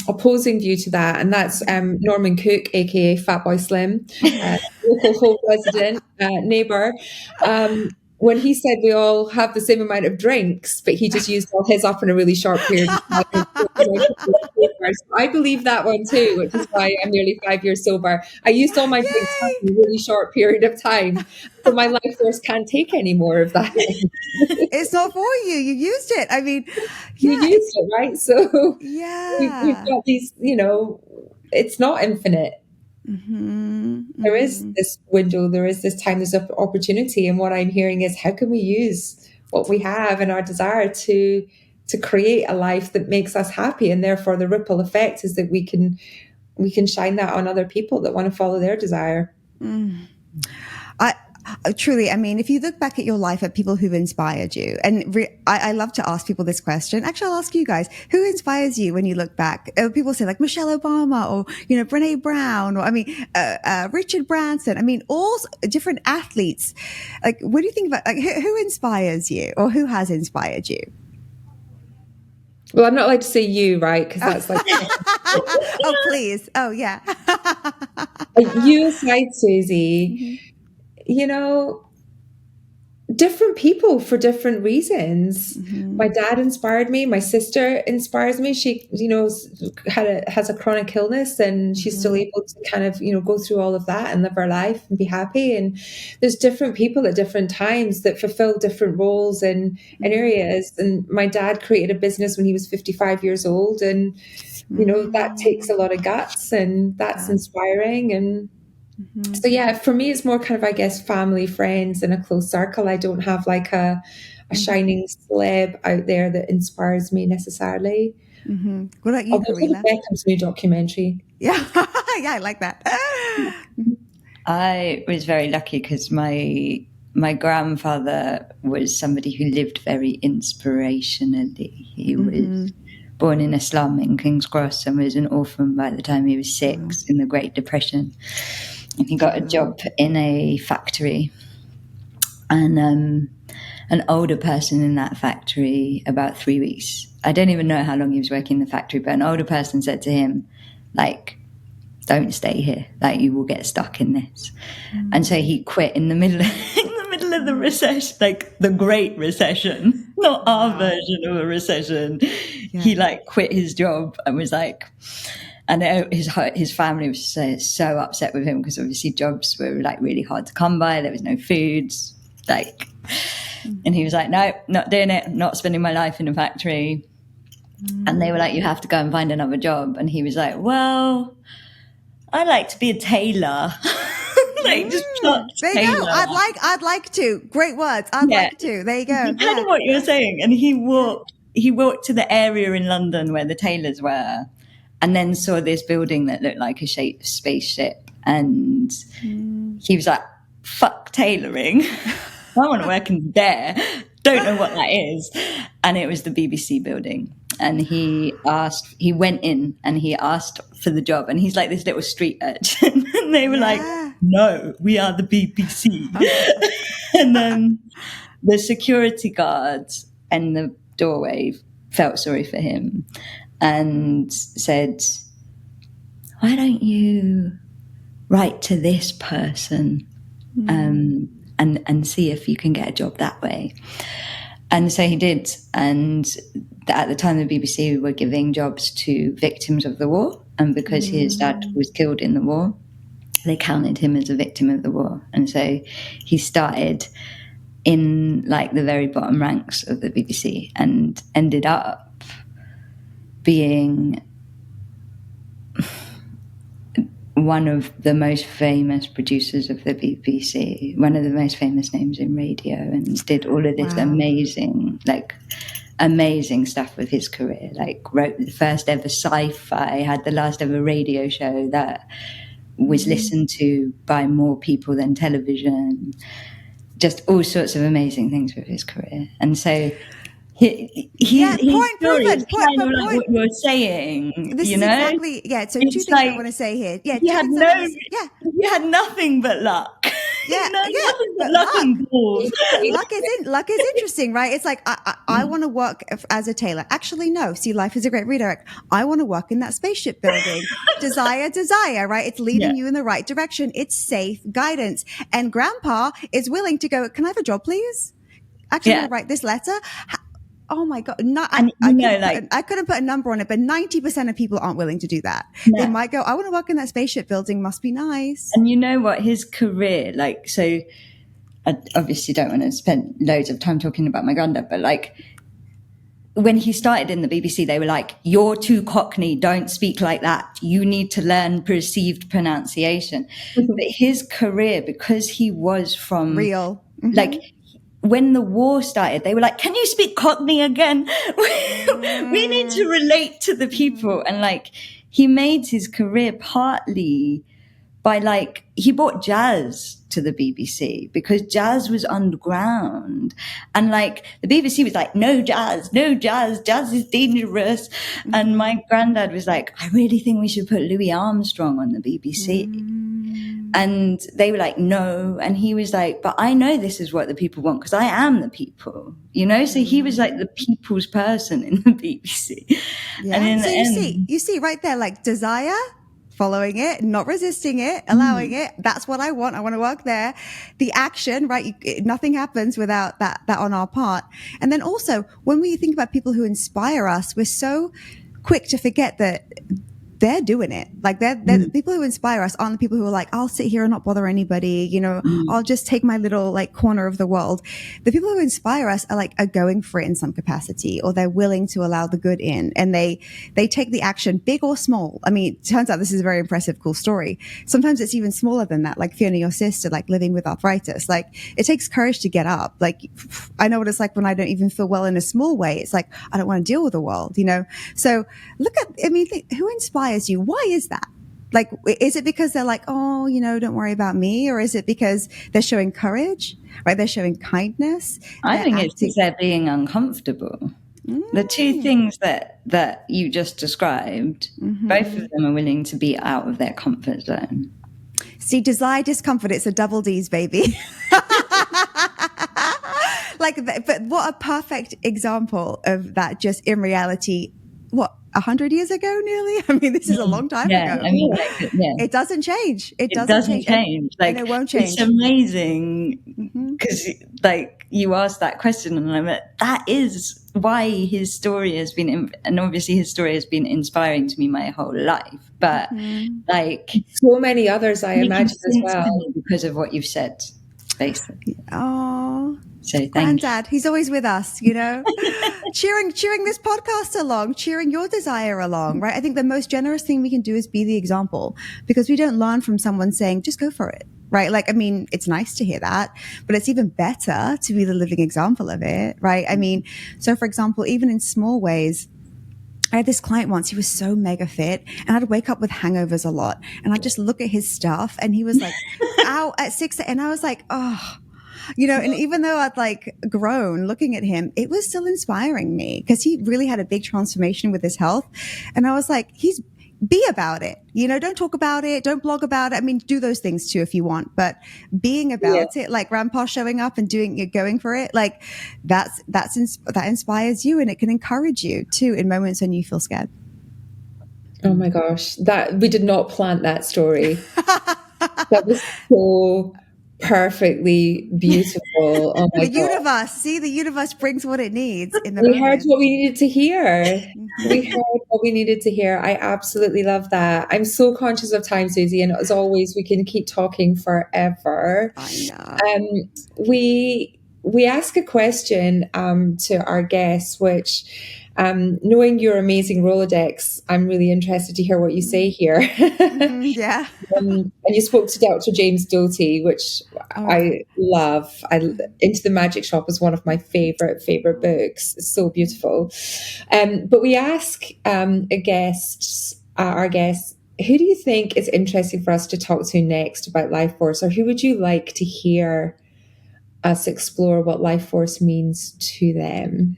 opposing view to that, and that's Norman Cook, aka Fatboy Slim, local home resident, neighbour. When he said we all have the same amount of drinks, but he just used all his up in a really short period of time. I believe that one too, which is why I'm nearly 5 years sober. I used all my drinks up in a really short period of time, so my life force can't take any more of that. It's not for you. You used it. I mean, you used it, right? So yeah, we've got these, it's not infinite. There is this window, there is this time, there's an opportunity. And what I'm hearing is, how can we use what we have and our desire to create a life that makes us happy? And therefore the ripple effect is that we can shine that on other people that want to follow their desire. Truly, I mean, if you look back at your life at people who've inspired you, and I love to ask people this question. Actually, I'll ask you guys, who inspires you when you look back? People say like Michelle Obama or, Brene Brown, or Richard Branson. I mean, all different athletes. Like, what do you think about, like, who inspires you or who has inspired you? Well, I'm not allowed to say you, right? Because that's like... Oh, please. Oh, yeah. You aside, Susie, different people for different reasons. My dad inspired me. My sister inspires me. She, has a chronic illness, and she's still able to kind of, go through all of that and live her life and be happy. And there's different people at different times that fulfill different roles in areas. And my dad created a business when he was 55 years old. And, that takes a lot of guts, and that's inspiring. And so, yeah, for me, it's more kind of, I guess, family, friends, and a close circle. I don't have like a shining celeb out there that inspires me necessarily. What about you, Karila? Beckham's new documentary. Yeah, yeah, I like that. I was very lucky because my grandfather was somebody who lived very inspirationally. He was born in a slum in King's Cross and was an orphan by the time he was 6 in the Great Depression. And he got a job in a factory, and an older person in that factory, about 3 weeks, I don't even know how long he was working in the factory, but an older person said to him, like, don't stay here, like, you will get stuck in this. And so he quit in the middle of the recession, like the Great Recession, not our version of a recession. He like quit his job and was like... And his family was so upset with him because obviously jobs were like really hard to come by. There was no food, and he was like, no, not doing it. Not spending my life in a factory. And they were like, you have to go and find another job. And he was like, well, I like to be a tailor. Just there you go. I'd like to. Great words. I'd like to. There you go. Kind of what you're saying. And he walked to the area in London where the tailors were, and then saw this building that looked like a spaceship. And he was like, fuck tailoring. I want to work in there. Don't know what that is. And it was the BBC building. And he went in and he asked for the job. And he's like this little street urchin. And they were like, no, we are the BBC. And then the security guards in the doorway felt sorry for him and said, why don't you write to this person and see if you can get a job that way? And so he did. And at the time, the BBC were giving jobs to victims of the war. And because his dad was killed in the war, they counted him as a victim of the war. And so he started in like the very bottom ranks of the BBC and ended up being one of the most famous producers of the BBC, one of the most famous names in radio, and did all of this amazing stuff with his career. Like wrote the first ever sci-fi, had the last ever radio show that was listened to by more people than television. Just all sorts of amazing things with his career. And so his point story proven. is kind of like what you're saying, This is exactly, so it's two things like, I want to say here. Yeah, he had nothing but luck. Yeah, nothing but but luck and balls. Luck is interesting, right? It's like I want to work as a tailor. Actually, no. See, life is a great redirect. I want to work in that spaceship building. desire, right? It's leading you in the right direction. It's safe guidance, and Grandpa is willing to go. Can I have a job, please? Actually, I'm gonna write this letter. Oh my God. I couldn't put a number on it, but 90% of people aren't willing to do that. No. They might go, I want to work in that spaceship building. Must be nice. And you know what? His career, like, so I obviously don't want to spend loads of time talking about my granddad, but like when he started in the BBC, they were like, you're too Cockney. Don't speak like that. You need to learn perceived pronunciation. But his career, because he was from real, like, when the war started, they were like, can you speak Cockney again? We need to relate to the people. And like, he made his career partly by like, he brought jazz to the BBC because jazz was underground. And like, the BBC was like, no jazz, jazz is dangerous. And my granddad was like, I really think we should put Louis Armstrong on the BBC. And they were like, no. And he was like, but I know this is what the people want because I am the people, So he was like the people's person in the BBC. Yeah. And in so you see right there, like desire, following it, not resisting it, allowing it. That's what I want. I want to work there. The action, right? Nothing happens without that on our part. And then also when we think about people who inspire us, we're so quick to forget that they're doing it. Like they're the people who inspire us aren't the people who are like, I'll sit here and not bother anybody. I'll just take my little like corner of the world. The people who inspire us are going for it in some capacity, or they're willing to allow the good in, and they take the action, big or small. I mean, it turns out this is a very impressive, cool story. Sometimes it's even smaller than that. Like Fiona, your sister, like living with arthritis. Like it takes courage to get up. Like I know what it's like when I don't even feel well in a small way. It's like, I don't want to deal with the world, So who inspires you? Why is that? Like, is it because they're like, oh, don't worry about me? Or is it because they're showing courage, right? They're showing kindness. I think it's because they're being uncomfortable. The two things that you just described, both of them are willing to be out of their comfort zone. See, desire, discomfort, it's a double D's, baby. But what a perfect example of that just in reality. What, 100 years ago nearly? I mean, this is a long time ago. I mean, it doesn't change. It doesn't change. And it won't change. It's amazing because you asked that question and I'm like, that is why his story has been, and obviously his story has been inspiring to me my whole life. But so many others, I imagine as well, because of what you've said, basically. Oh, so thank Granddad, you. He's always with us, cheering this podcast along, cheering your desire along, right? I think the most generous thing we can do is be the example, because we don't learn from someone saying, just go for it, right? Like, I mean, it's nice to hear that, but it's even better to be the living example of it, right? I mean, so for example, even in small ways, I had this client once, he was so mega fit, and I'd wake up with hangovers a lot, and I'd just look at his stuff, and he was like, out at 6, and I was like, oh, and even though I'd grown looking at him, it was still inspiring me because he really had a big transformation with his health. And I was like, be about it. Don't talk about it. Don't blog about it. I mean, do those things too if you want, but being about it, like Grandpa showing up and going for it, like that inspires you, and it can encourage you too in moments when you feel scared. Oh my gosh, that we did not plant that story. That was so perfectly beautiful. Oh my God. The universe brings what it needs in the moment. We heard what we needed to hear. We heard what we needed to hear. I absolutely love that. I'm so conscious of time, Susie, and as always, we can keep talking forever. I know. We ask a question to our guests, which knowing your amazing Rolodex, I'm really interested to hear what you say here. Yeah. And you spoke to Dr. James Doty, which I love. Into the Magic Shop is one of my favorite books. It's so beautiful. But we ask our guests, who do you think is interesting for us to talk to next about life force, or who would you like to hear us explore what life force means to them?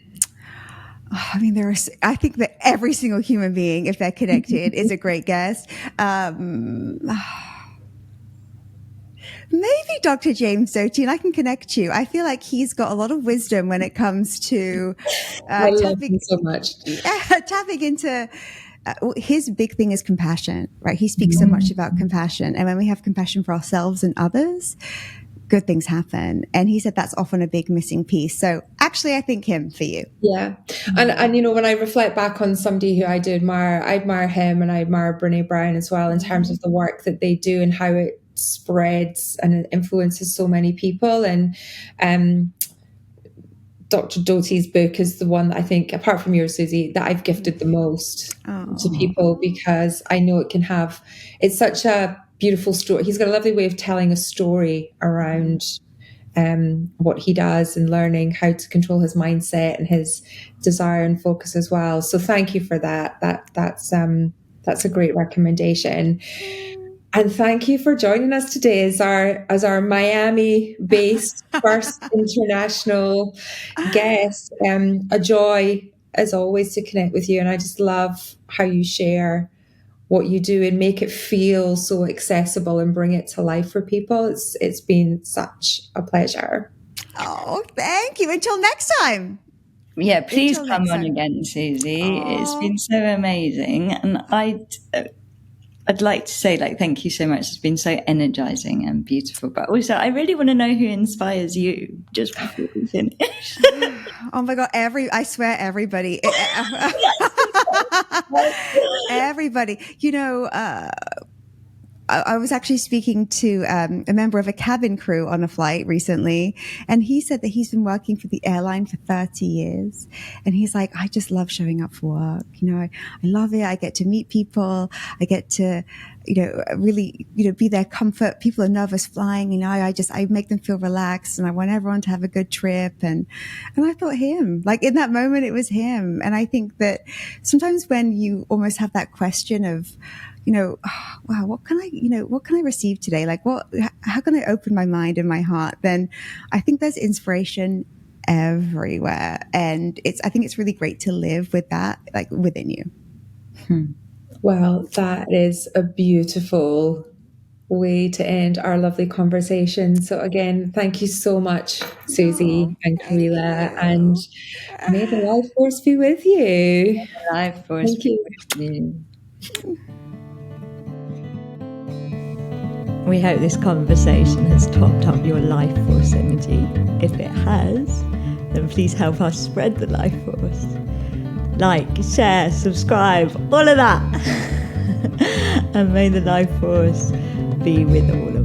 I mean, I think that every single human being, if they're connected, is a great guest. Maybe Dr. James Doty, and I can connect you. I feel like he's got a lot of wisdom when it comes to I love him so much. Tapping into his big thing is compassion, right? He speaks so much about compassion. And when we have compassion for ourselves and others, good things happen. And he said that's often a big missing piece. So actually, I think him for you. Yeah. And you know, when I reflect back on somebody who I admire him, and I admire Brené Brown as well, in terms of the work that they do and how it spreads and it influences so many people. And Dr. Doty's book is the one that I think, apart from yours, Susie, that I've gifted the most to people, because I know it's such a beautiful story. He's got a lovely way of telling a story around what he does, and learning how to control his mindset and his desire and focus as well. So thank you for that. That's a great recommendation. And thank you for joining us today as our Miami-based first international guest. A joy, as always, to connect with you. And I just love how you share what you do and make it feel so accessible and bring it to life for people. It's been such a pleasure. Oh, thank you. Until next time. Yeah, please come on again, Susie. It's been so amazing. And I'd like to say, thank you so much. It's been so energizing and beautiful. But also, I really want to know who inspires you, just before we finish. Oh my God, I swear everybody. Everybody. You know, I was actually speaking to a member of a cabin crew on a flight recently, and he said that he's been working for the airline for 30 years. And he's like, I just love showing up for work. You know, I love it. I get to meet people. I get to, really, be their comfort. People are nervous flying. I make them feel relaxed, and I want everyone to have a good trip. And I thought him, in that moment, it was him. And I think that sometimes when you almost have that question of, wow, what can I receive today? How can I open my mind and my heart? Then I think there's inspiration everywhere. And I think it's really great to live with that, within you. Well, that is a beautiful way to end our lovely conversation. So again, thank you so much, Susie and Karila, and may the life force be with you. May the life force be with you. We hope this conversation has topped up your life force energy. If it has, then please help us spread the life force. Like, share, subscribe, all of that. And may the life force be with all of us.